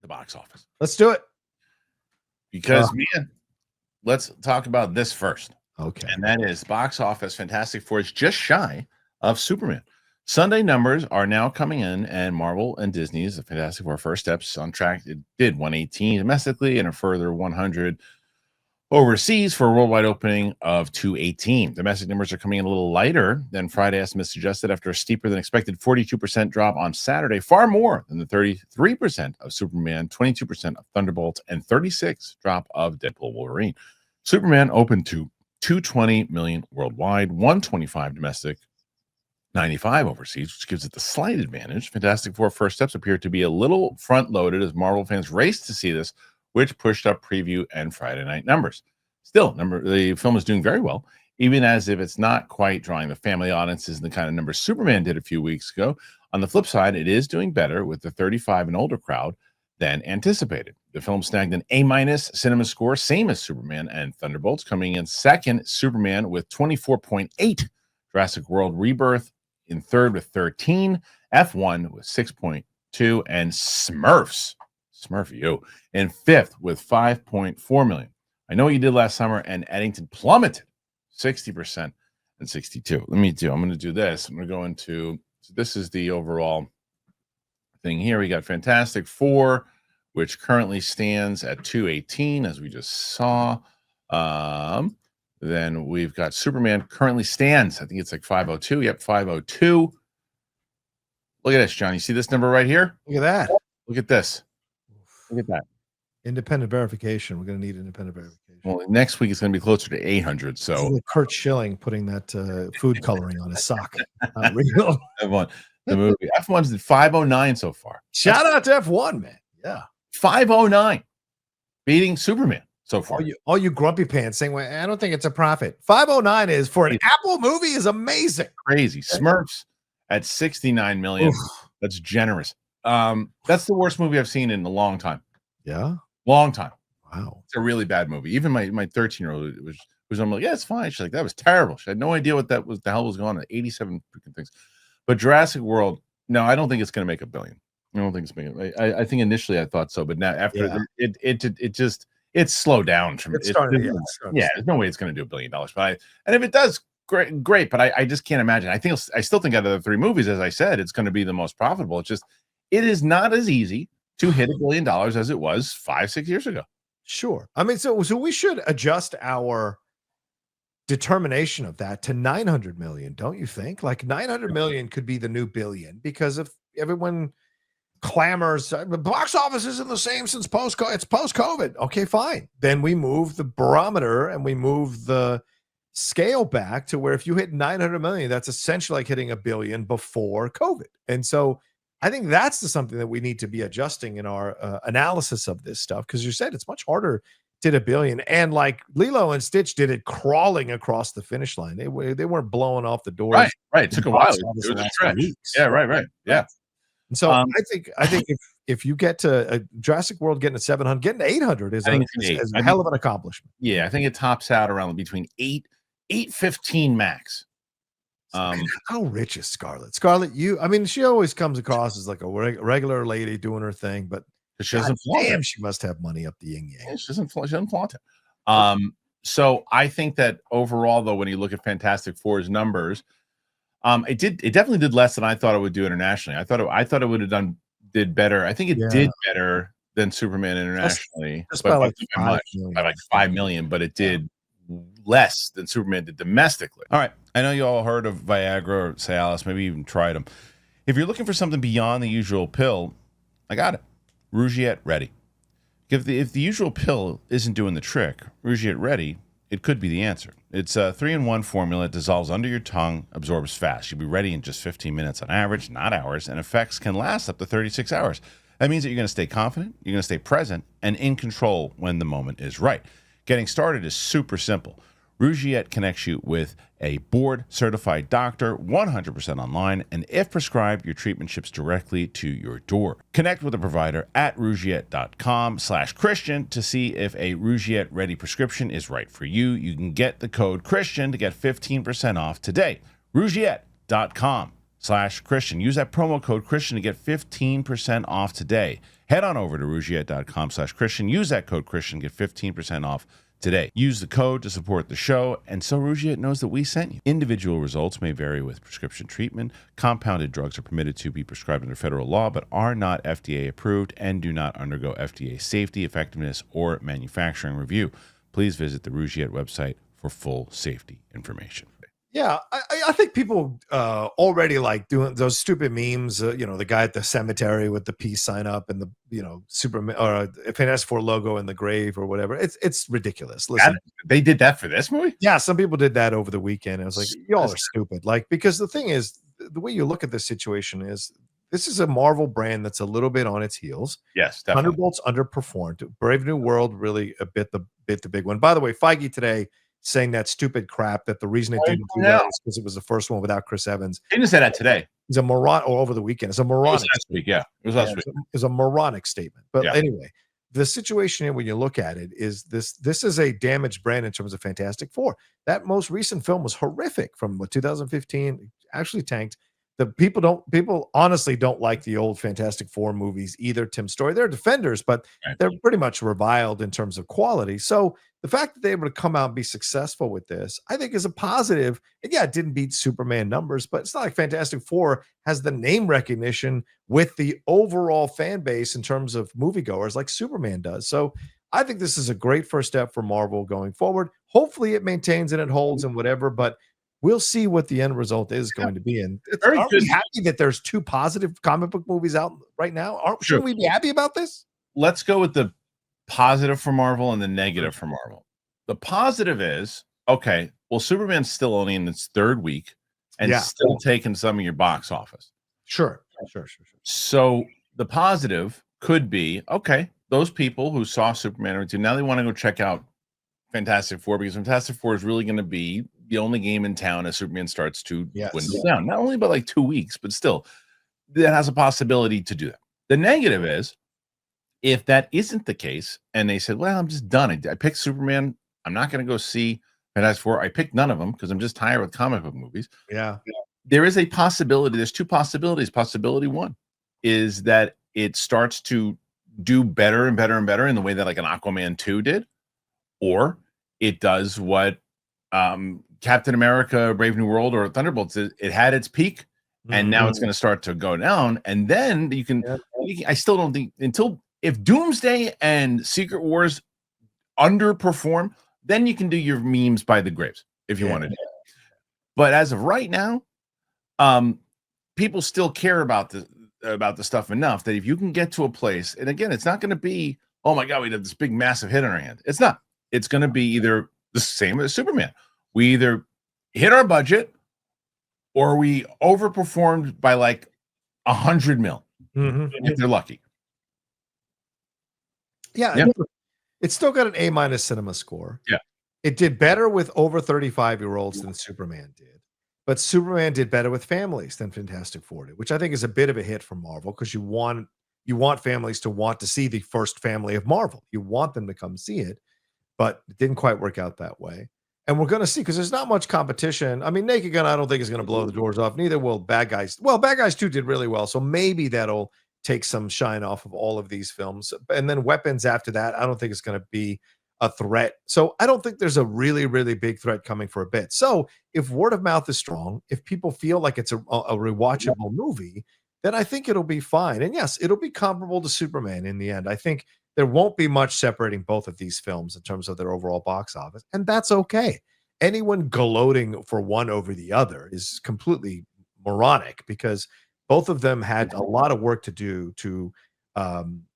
the box office. Let's do it. Because, man, let's talk about this first. Okay. And that is box office. Fantastic Four is just shy of Superman. Sunday numbers are now coming in, and Marvel and Disney's Fantastic Four First Steps on track. It did 118 domestically and a further 100 overseas for a worldwide opening of 218. Domestic numbers are coming in a little lighter than Friday estimates suggested after a steeper than expected 42% drop on Saturday, far more than the 33% of Superman, 22% of Thunderbolts, and 36% drop of Deadpool Wolverine. Superman opened to 220 million worldwide, 125 domestic, 95 overseas, which gives it the slight advantage. Fantastic Four First Steps appear to be a little front-loaded as Marvel fans race to see this, which pushed up preview and Friday night numbers. Still, the film is doing very well, even as if it's not quite drawing the family audiences and the kind of numbers Superman did a few weeks ago. On the flip side, it is doing better with the 35 and older crowd than anticipated. The film snagged an A- cinema score, same as Superman and Thunderbolts, coming in second, Superman with 24.8, Jurassic World Rebirth in third with 13, F1 with 6.2, and Smurfs in fifth with 5.4 million. I know what you did last summer, and Eddington plummeted 60% and 62. I'm going to do this. I'm going to go into, so this is the overall thing here. We got Fantastic Four, which currently stands at 218, as we just saw. Then we've got Superman currently stands, I think it's like 502. Yep, 502. Look at this, John. You see this number right here? Look at that. Look at this. Look at that. Independent verification. We're going to need independent verification. Well, next week it's going to be closer to 800. So like Kurt Schilling putting that food coloring on his sock. Real. F1, the movie. F1's at 509 so far. Shout out to F1, man. Yeah. 509. Beating Superman so far. All you grumpy pants saying, well, I don't think it's a profit. 509 is for an Apple movie is amazing. Crazy. Smurfs at 69 million. Oof. That's generous. That's the worst movie I've seen in a long time. Yeah. Long time. Wow. It's a really bad movie. Even my 13-year-old was I'm like, yeah, it's fine. She's like, that was terrible. She had no idea what the hell was going on. 87 freaking things. But Jurassic World, no, I don't think it's going to make $1 billion. I don't think it's making. I think initially I thought so, but now after it's slowed down. There's no way it's going to do $1 billion. But and if it does, great. But I just can't imagine. I still think out of the three movies, as I said, it's going to be the most profitable. It's just it is not as easy to hit $1 billion as it was 5-6 years ago. Sure. I mean, so we should adjust our determination of that to 900 million, don't you think? Like 900 million could be the new billion because if everyone clamors, the box office isn't the same since it's post-COVID. Okay, fine. Then we move the barometer and we move the scale back to where if you hit 900 million, that's essentially like hitting $1 billion before COVID. And so I think that's something that we need to be adjusting in our analysis of this stuff, because you said it's much harder to hit $1 billion, and like Lilo and Stitch did it crawling across the finish line. They weren't blowing off the doors. Right. It took a while. It was a stretch. Yeah, right. Yeah. And so I think if you get to Jurassic World getting to 700, getting to 800 is a hell of an accomplishment. Yeah, I think it tops out around between 815 max. How rich is Scarlett? Scarlett, she always comes across as like a regular lady doing her thing, but she doesn't flaunt it. She must have money up the yin yang. Yeah, she doesn't flaunt it. So I think that overall, though, when you look at Fantastic Four's numbers, it definitely did less than I thought it would do internationally. I thought it would have did better. I think it did better than Superman internationally, just by like 5 million, but it did less than Superman did domestically. All right. I know you all heard of Viagra or Cialis, maybe even tried them. If you're looking for something beyond the usual pill, I got it. Rougiette Ready. If the usual pill isn't doing the trick, Rougiette Ready, it could be the answer. It's a 3-in-1 formula. It dissolves under your tongue, absorbs fast. You'll be ready in just 15 minutes on average, not hours, and effects can last up to 36 hours. That means that you're going to stay confident, you're going to stay present, and in control when the moment is right. Getting started is super simple. Rougiette connects you with a board-certified doctor, 100% online, and if prescribed, your treatment ships directly to your door. Connect with a provider at rougiette.com/Christian to see if a Rougiette-ready prescription is right for you. You can get the code Christian to get 15% off today. Rougiette.com/Christian. Use that promo code Christian to get 15% off today Head on over to rougiette.com/Christian. Use that code Christian, get 15% off today. Use the code to support the show, and so Rougiette knows that we sent you. Individual results may vary with prescription treatment. Compounded drugs are permitted to be prescribed under federal law, but are not FDA approved and do not undergo FDA safety, effectiveness, or manufacturing review. Please visit the Rougiette website for full safety information. Yeah, I think people already like doing those stupid memes. The guy at the cemetery with the peace sign up and the Superman or Fantastic Four logo in the grave or whatever. It's ridiculous. Listen, they did that for this movie. Yeah, some people did that over the weekend. I was like, y'all are stupid. Like, because the thing is, the way you look at this situation is, this is a Marvel brand that's a little bit on its heels. Yes, definitely. Thunderbolts underperformed. Brave New World really bit the big one. By the way, Feige today saying that stupid crap that the reason it didn't do well is because it was the first one without Chris Evans. He didn't say that today. He's a moron, or over the weekend. It's a moronic. It was last week, yeah. It was last week. It's a moronic statement. But anyway, the situation here, when you look at it, is this is a damaged brand in terms of Fantastic Four. That most recent film was horrific from 2015, actually tanked. The people honestly don't like the old Fantastic Four movies either. Tim Story, they're defenders, but they're pretty much reviled in terms of quality. So the fact that they were able to come out and be successful with this, I think, is a positive. And yeah, it didn't beat Superman numbers, but it's not like Fantastic Four has the name recognition with the overall fan base in terms of moviegoers like Superman does. So I think this is a great first step for Marvel going forward. Hopefully it maintains and it holds and whatever, but we'll see what the end result is going to be. And aren't we happy that there's two positive comic book movies out right now? Shouldn't we be happy about this? Let's go with the positive for Marvel and the negative for Marvel. The positive is, okay, well, Superman's still only in its third week and still taking some of your box office. Sure. So the positive could be, okay, those people who saw Superman now they want to go check out Fantastic Four, because Fantastic Four is really going to be the only game in town as Superman starts to dwindle down. Not only by like 2 weeks, but still, that has a possibility to do that. The negative is, if that isn't the case, and they said, well, I'm just done. I picked Superman. I'm not going to go see Fantastic Four. I picked none of them because I'm just tired with comic book movies. Yeah. There is a possibility. There's two possibilities. Possibility one is that it starts to do better and better and better in the way that like an Aquaman 2 did, or it does what Captain America, Brave New World, or Thunderbolts is. It had its peak, and now it's going to start to go down. And then you can, I still don't think, until if Doomsday and Secret Wars underperform, then you can do your memes by the graves if you want to do it. But as of right now, people still care about the stuff enough that if you can get to a place, and again, it's not going to be, oh my God, we have this big massive hit on our hand. It's not. It's going to be either the same as Superman. We either hit our budget or we overperformed by like 100 mil if they're lucky. Yeah. It's still got an A- cinema score. Yeah. It did better with over 35-year-olds than Superman did. But Superman did better with families than Fantastic Four did, which I think is a bit of a hit for Marvel, because you want families to want to see the first family of Marvel. You want them to come see it, but it didn't quite work out that way. And we're going to see, because there's not much competition. I mean, Naked Gun, I don't think is going to blow the doors off. Neither will Bad Guys. Well, Bad Guys 2 did really well, so maybe that'll take some shine off of all of these films. And then Weapons after that, I don't think it's going to be a threat. So I don't think there's a really, really big threat coming for a bit. So if word of mouth is strong, if people feel like it's a rewatchable movie, then I think it'll be fine. And yes, it'll be comparable to Superman in the end. I think there won't be much separating both of these films in terms of their overall box office, and that's okay. Anyone gloating for one over the other is completely moronic, because both of them had a lot of work to do to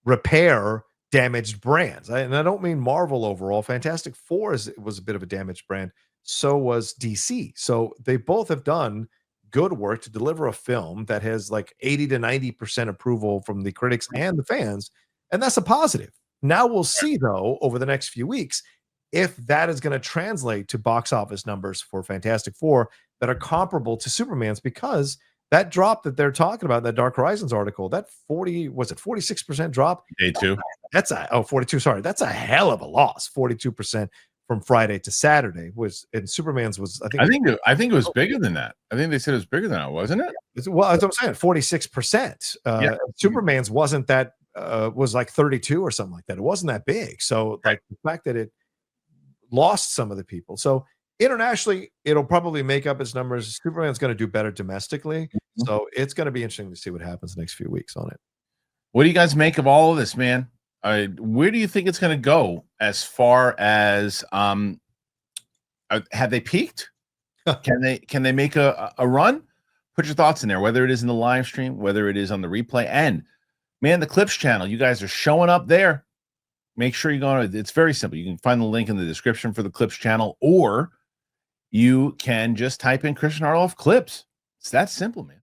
repair damaged brands. And I don't mean Marvel overall. Fantastic Four was a bit of a damaged brand. So was DC. So they both have done good work to deliver a film that has like 80 to 90% approval from the critics and the fans. And that's a positive. Now we'll see, though, over the next few weeks, if that is going to translate to box office numbers for Fantastic Four that are comparable to Superman's, because that drop that they're talking about, that Dark Horizons article, that 46% drop? Day two. That's 42. Sorry. That's a hell of a loss. 42% from Friday to Saturday and Superman's was, I think it was bigger than that. I think they said it was bigger than that, wasn't it? Well, that's what I'm saying. 46%. Superman's wasn't that was like 32 or something like that. It wasn't that big. So like the fact that it lost some of the people. So internationally, it'll probably make up its numbers. Superman's going to do better domestically. So it's going to be interesting to see what happens the next few weeks on it. What do you guys make of all of this, man? Where do you think it's going to go as far as have they peaked? Can they make a run? Put your thoughts in there, whether it is in the live stream, whether it is on the replay. And man, the Clips channel, you guys are showing up there. Make sure you go on. It's very simple. You can find the link in the description for the Clips channel, or you can just type in Kristian Harloff Clips. It's that simple, man.